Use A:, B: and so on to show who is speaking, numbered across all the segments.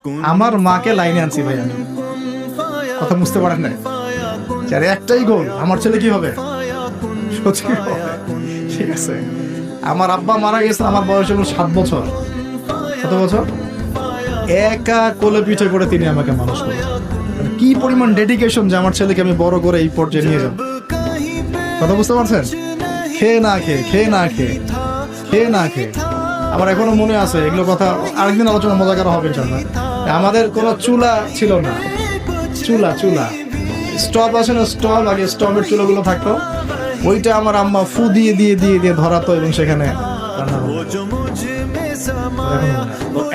A: আমার মাকে লাইনে আনছি ভাই, আমি কথা বুঝতে পারেন না। আরে একটাই গোল, আমার ছেলে কি হবে, সত্যি হবে। ঠিক আছে, আমার আব্বা মারা গেছে আমার বয়স হলো 7 বছর। কত বছর? একা কোলে পিঠে করে তিনি আমাকে মানুষ করেছেন। কি পরিমাণ ডেডিকেশন যে আমার ছেলেকে আমি বড় করে এই পর্যায়ে নিয়ে যাব। কথা বুঝতে পারছেন? খেয়ে না খেয়ে আমার এখনো মনে আছে এগুলো কথা, আরেকদিন আলোচনা মজা করা হবে ইনশাআল্লাহ। আমাদের কোনো চুলা ছিল না, চুলা স্টভ আছে না, স্টভ, আগে স্টভের চুলাগুলো থাকতো, ওইটা আমার আম্মা ফু দিয়ে দিয়ে দিয়ে দিয়ে ধরাতো এবং সেখানে রান্না করতো।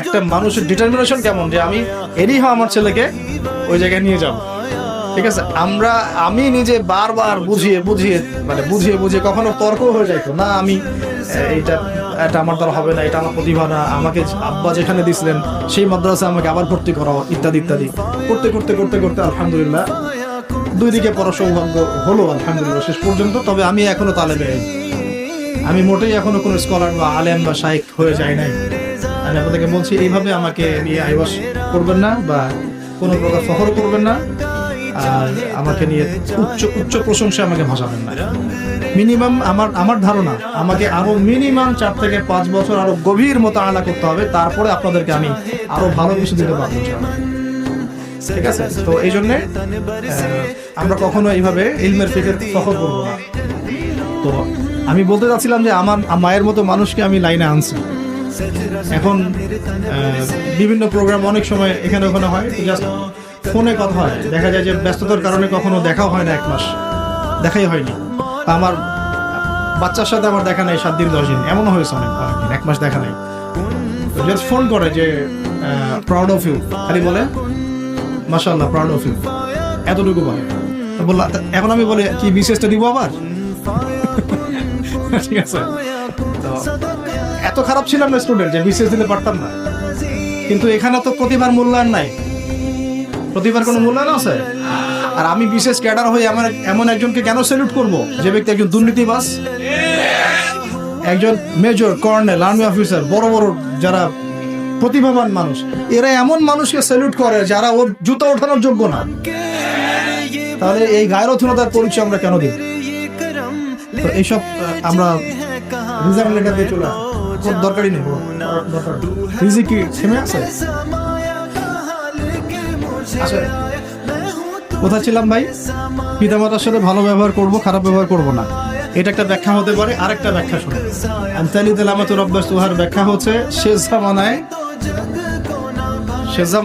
A: একটা মানুষের ডিটারমিনেশন কেমন যে আমি এরই আমার ছেলেকে ওই জায়গায় নিয়ে যাব। ঠিক আছে, আমি নিজে বারবার বুঝিয়ে কখনো তর্ক হয়ে যাইতো না, আমি এটা আমার দ্বারা হবে না, এটা আমার প্রতিভা না, আমাকে আব্বা যেখানে দিছিলেন সেই মাদ্রাসা আমাকে আবার ভর্তি করাও, ইত্যাদি ইত্যাদি করতে আলহামদুলিল্লাহ 2 দিকে পড়া সৌভাগ্য হলো আলহামদুলিল্লাহ শেষ পর্যন্ত। তবে আমি এখনো তালেবে, আমি মোটেই এখনো কোনো স্কলার বা আলেম বা শাইখ হয়ে যাই নাই। আমি আপনাদেরকে বলছি, এইভাবে আমাকে নিয়ে আইবাস করবেন না বা কোনো প্রকার ফখর করবেন না, আর আমাকে নিয়ে উচ্চ প্রশংসা আমাকে ভাসাবেন না। মিনিমাম আমার ধারণা আমাকে আরো মিনিমাম 4 থেকে 5 বছর আরো গভীর মোতাআলা করতে হবে, তারপরে আপনাদেরকে আমি আরো ভালো কিছু দিতে পারবো। ঠিক আছে, তো এই জন্য আমরা কখনো এইভাবে ইলমের ফিকের ফখর করবো না। তো আমি বলতে চাচ্ছিলাম যে আমার মায়ের মতো মানুষকে আমি লাইনে আনছি। এখন বিভিন্ন প্রোগ্রাম অনেক সময় এখানে ওখানে হয়, জাস্ট ফোনে কথা হয়, দেখা যায় যে ব্যস্ততার কারণে কখনো দেখাও হয় না, 1 মাস দেখাই হয়নি। আমার বাচ্চার সাথে আমার দেখা নাই 7 দিন 10 দিন, এমনও হয়েছে অনেকদিন 1 মাস দেখা নাই। জাস্ট ফোন করে যে প্রাউড অফ ইউ, খালি বলে মাশাআল্লাহ প্রাউড অফ ইউ, এতটুকু বলে। বললাম এখন আমি বলি কি বিশেষটা দিব আবার? ঠিক আছে, তো এত খারাপ ছিলাম না স্টুডেন্ট যে বিশেষ দিতে পারতাম না, কিন্তু এখানে তো প্রতিভার মূল্যায়ন নাই, প্রতিভার কোনো মূল্যায়ন আছে? আর আমি বিশেষ ক্যাডার হয়ে এমন একজনকে কেন স্যালুট করব যে ব্যক্তি একজন দুর্নীতিবাজ, একজন মেজর, কর্নেল, আর্মি অফিসার, বড় বড় যারা প্রতিভাবান মানুষ, এরা এমন মানুষকে স্যালুট করে যারা ওর জুতা ওঠানোর যোগ্য না। তাহলে এই গায়রথহীনতার পরিচয় আমরা কেন দিই? তো এইসব আমরা রিজার্ভ লেটার দিয়ে চলে দরকারই নেই। রিজিক কি থেমে আছে? কোথায় ছিলাম ভাই? পিতামাতার সাথে ভালো ব্যবহার করব, খারাপ ব্যবহার করব না, এটা একটা ব্যাখ্যা হতে পারে। আরেকটা ব্যাখ্যা শুনে আনতালি তেলামাতুর আব্বাস, উহার ব্যাখ্যা হচ্ছে শেষ জামানায়